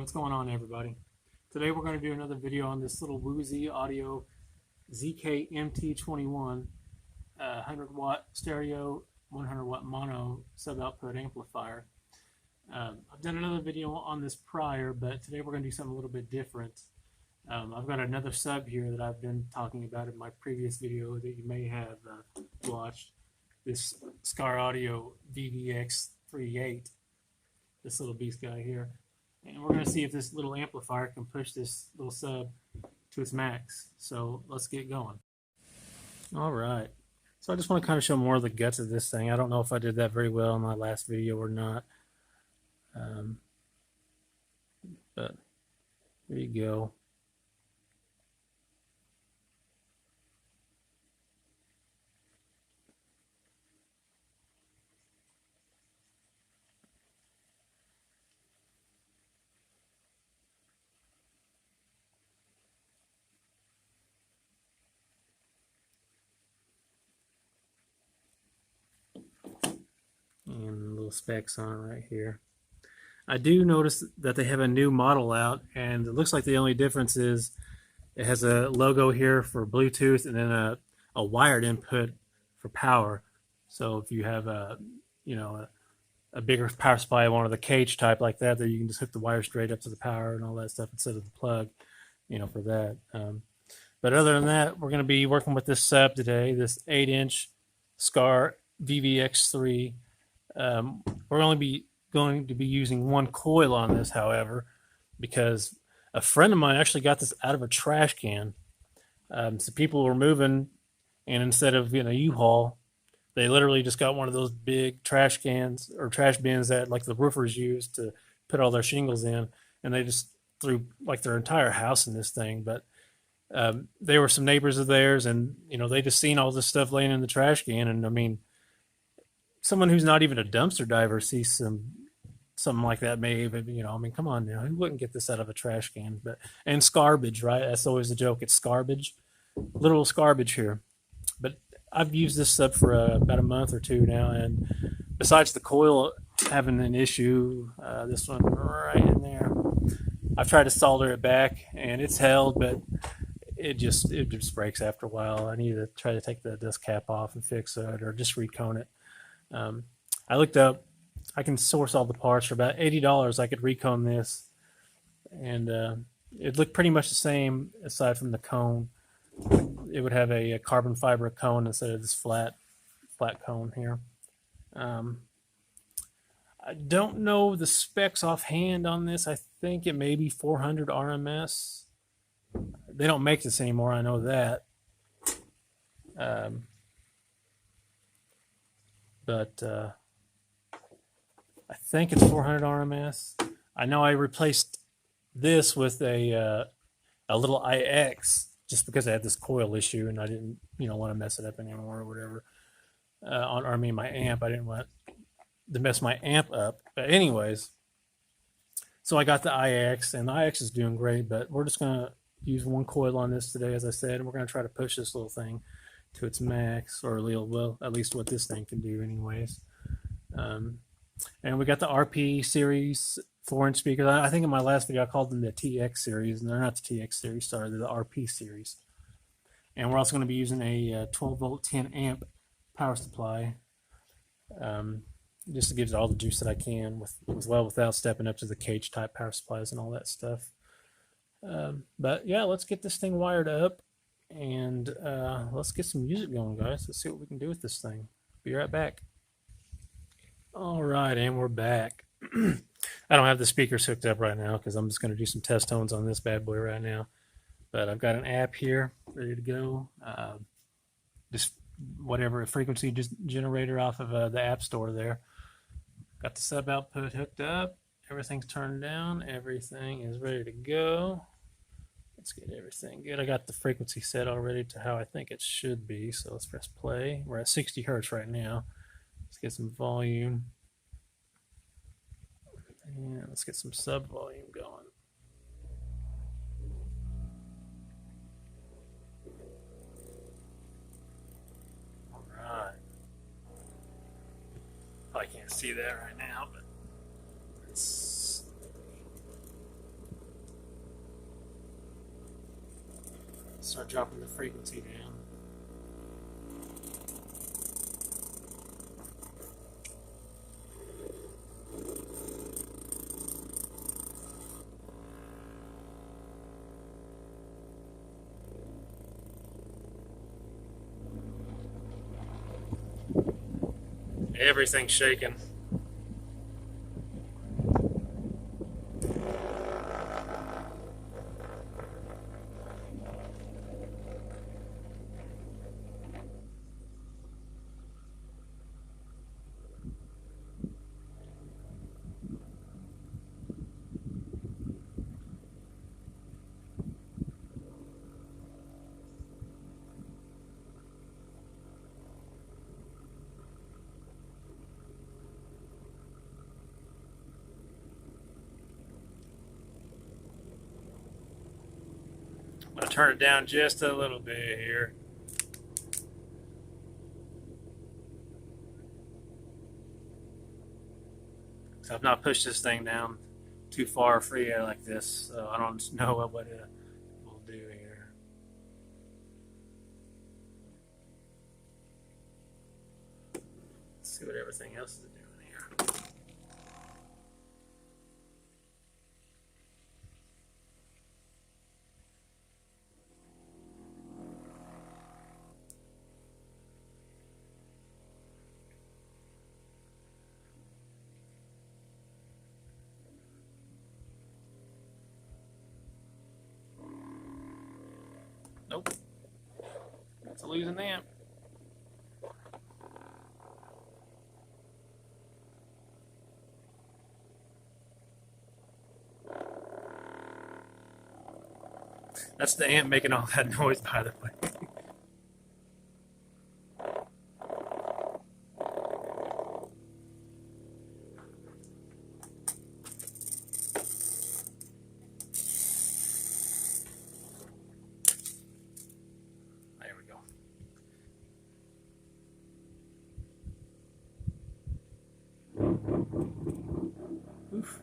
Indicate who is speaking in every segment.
Speaker 1: What's going on, everybody? Today we're going to do another video on this little Wuzhi Audio ZK MT21 100 watt stereo, 100 watt mono sub-output amplifier. I've done another video on this prior, but today we're going to do something a little bit different. I've got another sub here that I've been talking about in my previous video that you may have watched. This Skar Audio VVX 38, this little beast guy here. And we're going to see if this little amplifier can push this little sub to its max. So let's get going. All right. So I just want to kind of show more of the guts of this thing. I don't know if I did that very well in my last video or not. But there you go. And little specs on it right here. I do notice that they have a new model out, and it looks like the only difference is it has a logo here for Bluetooth and then a wired input for power. So if you have a bigger power supply, one of the cage type like that, you can just hook the wire straight up to the power and all that stuff instead of the plug, for that. But other than that, we're going to be working with this sub today, this 8-inch Skar VVX3. We're only going to be using one coil on this, however, because a friend of mine actually got this out of a trash can. So people were moving, and instead of U-Haul, they literally just got one of those big trash cans or trash bins that like the roofers use to put all their shingles in, and they just threw like their entire house in this thing. But they were some neighbors of theirs, and they just seen all this stuff laying in the trash can, and I mean, someone who's not even a dumpster diver sees something like that, maybe, I mean, come on now, who wouldn't get this out of a trash can? And scarbage, right? That's always the joke. It's scarbage, literal scarbage here. But I've used this sub for about a month or two now, and besides the coil having an issue, this one right in there, I've tried to solder it back, and it's held, but it just breaks after a while. I need to try to take the disc cap off and fix it, or just recone it. I looked up, I can source all the parts for about $80. I could recone this, and it looked pretty much the same aside from the cone. It would have a carbon fiber cone instead of this flat cone here. I don't know the specs offhand on this. I think it may be 400 RMS. They don't make this anymore, I know that. But I think it's 400 RMS. I know I replaced this with a little IX just because I had this coil issue and I didn't want to mess it up anymore or whatever. My amp. I didn't want to mess my amp up. But anyways, so I got the IX, and the IX is doing great. But we're just gonna use one coil on this today, as I said, and we're gonna try to push this little thing to its max, or at least what this thing can do anyways. And we got the RP series 4-inch speakers. I think in my last video I called them the TX series, and they're not the TX series, sorry, they're the RP series. And we're also going to be using a 12 volt 10 amp power supply, just to give it all the juice that I can without stepping up to the cage type power supplies and all that stuff. But yeah, let's get this thing wired up, and let's get some music going, guys. Let's see what we can do with this thing. Be right back. All right, and we're back. I don't have the speakers hooked up right now because I'm just going to do some test tones on this bad boy right now. But I've got an app here ready to go. Just whatever frequency generator off of the app store there. Got the sub output hooked up. Everything's turned down. Everything is ready to go. Let's get everything good. I got the frequency set already to how I think it should be. So let's press play. We're at 60 hertz right now. Let's get some volume. And let's get some sub volume going. All right. Probably can't see that right now, but let's Start dropping the frequency down. Everything's shaking. I'm going to turn it down just a little bit here. So I've not pushed this thing down too far free air like this, so I don't know what it will do here. Let's see what everything else is doing here. Nope. It's losing the amp. That's the amp making all that noise, by the way. There we go. Oof.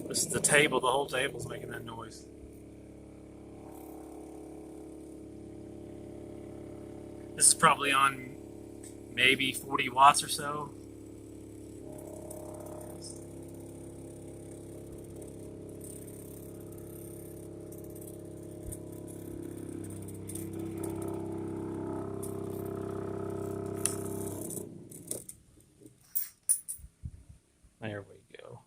Speaker 1: This is the table, the whole table's making that noise. This is probably on maybe 40 watts or so. There we go.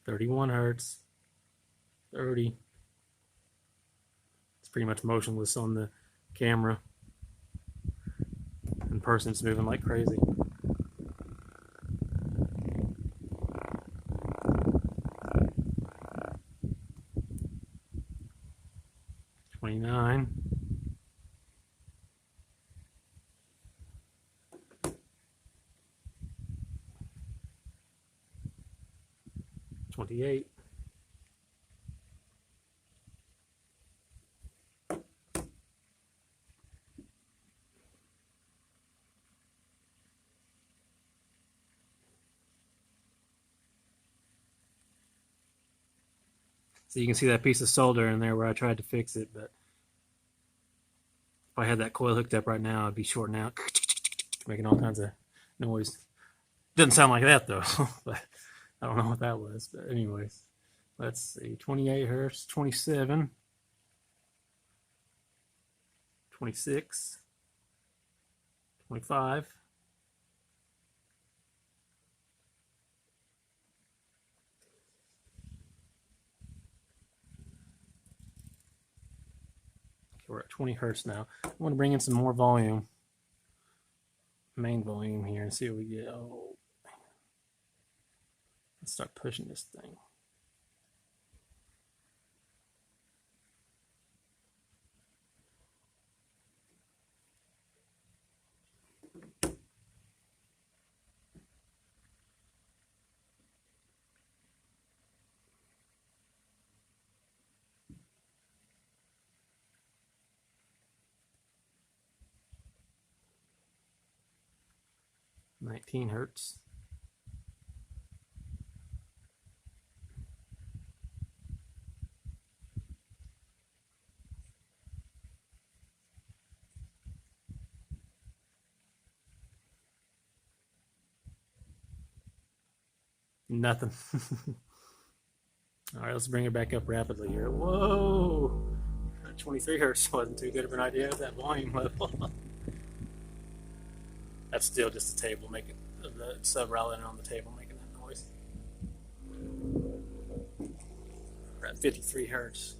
Speaker 1: "31 hertz, 30. It's pretty much motionless on the camera. In person, it's moving like crazy. "29. 28. So you can see that piece of solder in there where I tried to fix it, but if I had that coil hooked up right now, I'd be shorting out, making all kinds of noise. Doesn't sound like that though, but I don't know what that was. But anyways, let's see, 28 hertz, 27, 26, 25, 20 hertz now. I want to bring in some more volume, main volume here, and see what we get. Oh, let's start pushing this thing. 19 hertz. Nothing. All right, let's bring it back up rapidly here. Whoa! 23 hertz wasn't too good of an idea with that volume level. That's still just the table making the sub router on the table making that noise. We're at 53 hertz.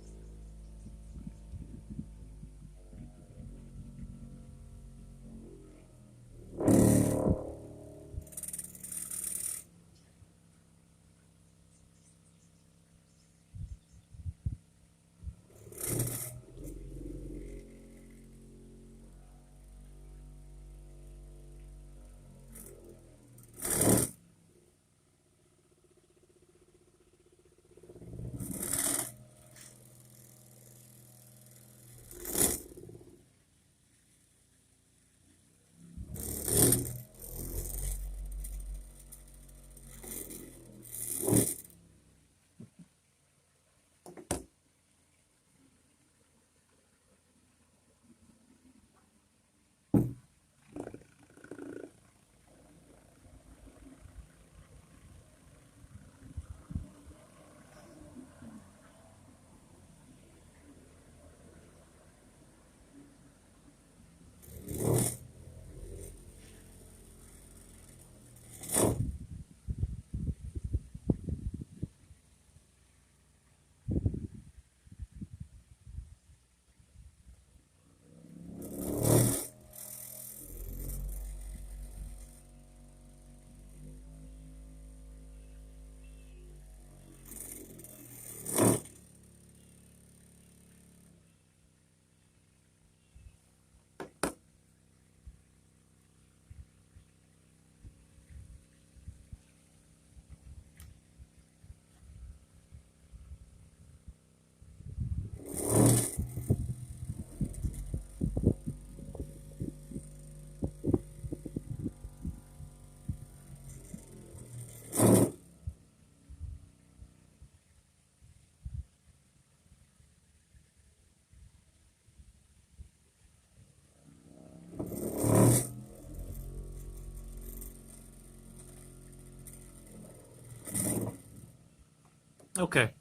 Speaker 1: Okay,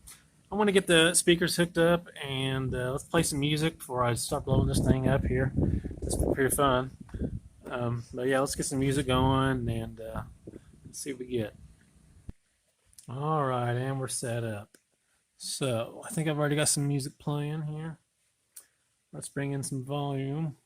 Speaker 1: I want to get the speakers hooked up, and let's play some music before I start blowing this thing up here. This will be pretty fun. But yeah, let's get some music going and let's see what we get. All right, and we're set up. So I think I've already got some music playing here. Let's bring in some volume.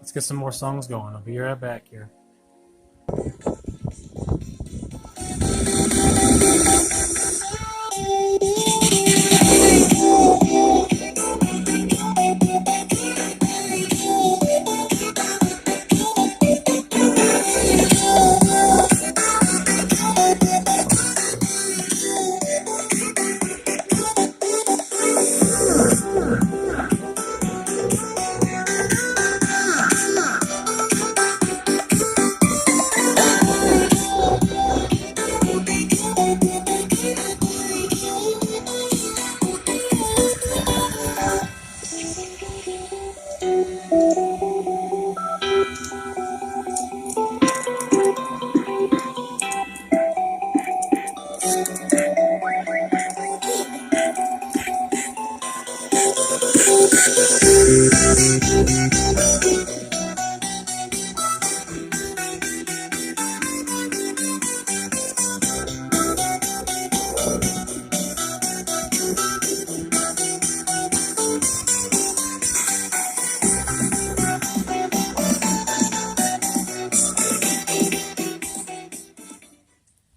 Speaker 1: Let's get some more songs going. I'll be right back here.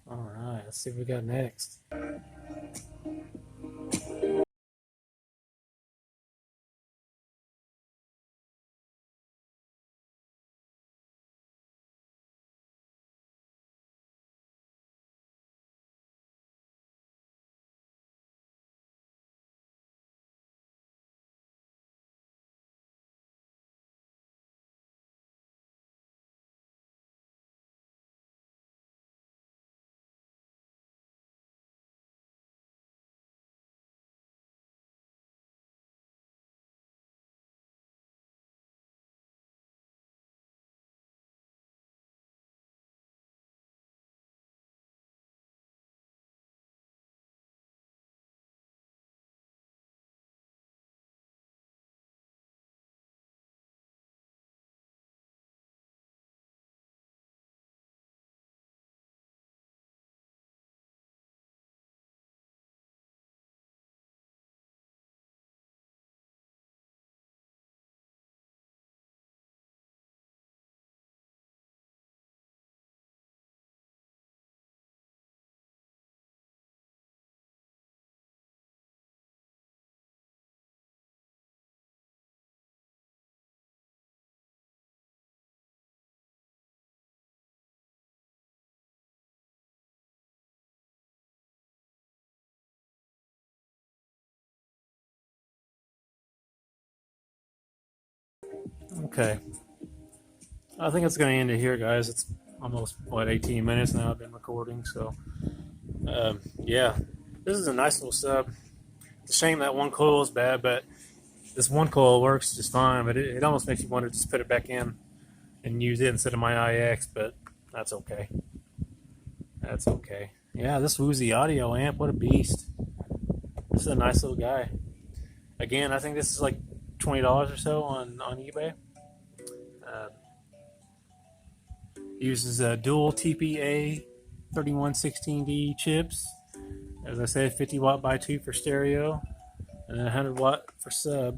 Speaker 1: All right, let's see what we got next. Okay, I think it's going to end it here, guys. It's almost, what, 18 minutes now I've been recording, so yeah, this is a nice little sub. It's a shame that one coil is bad, but this one coil works just fine, but it almost makes you want to just put it back in and use it instead of my IX, but that's okay. That's okay. Yeah, this Wuzhi Audio amp, what a beast. This is a nice little guy. Again, I think this is like $20 or so on eBay. Uses a dual TPA 3116D chips. As I said, 50 watt by 2 for stereo, and then 100 watt for sub.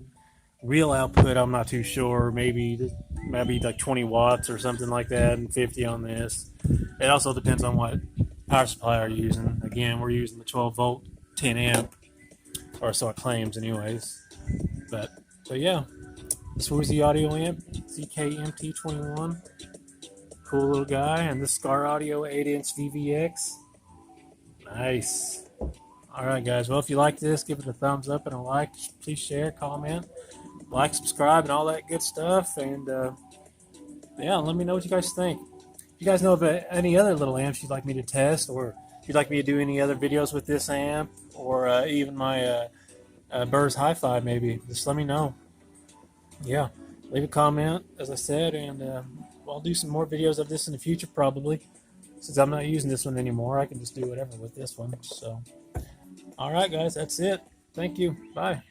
Speaker 1: Real output, I'm not too sure. Maybe like 20 watts or something like that, and 50 on this. It also depends on what power supply you're using. Again, we're using the 12 volt 10 amp, or so it claims anyways. But yeah, this Wuzhi Audio amp ZK MT21, cool little guy, and this Skar Audio 8-inch VVX. Nice. All right, guys. Well, if you like this, give it a thumbs up and a like. Please share, comment, like, subscribe, and all that good stuff. And yeah, let me know what you guys think. If you guys know of any other little amps you'd like me to test, or if you'd like me to do any other videos with this amp, or even my Burrs Hi-Fi, maybe, just let me know. Yeah, leave a comment, as I said, and I'll do some more videos of this in the future, probably. Since I'm not using this one anymore, I can just do whatever with this one. So, all right, guys, that's it. Thank you. Bye.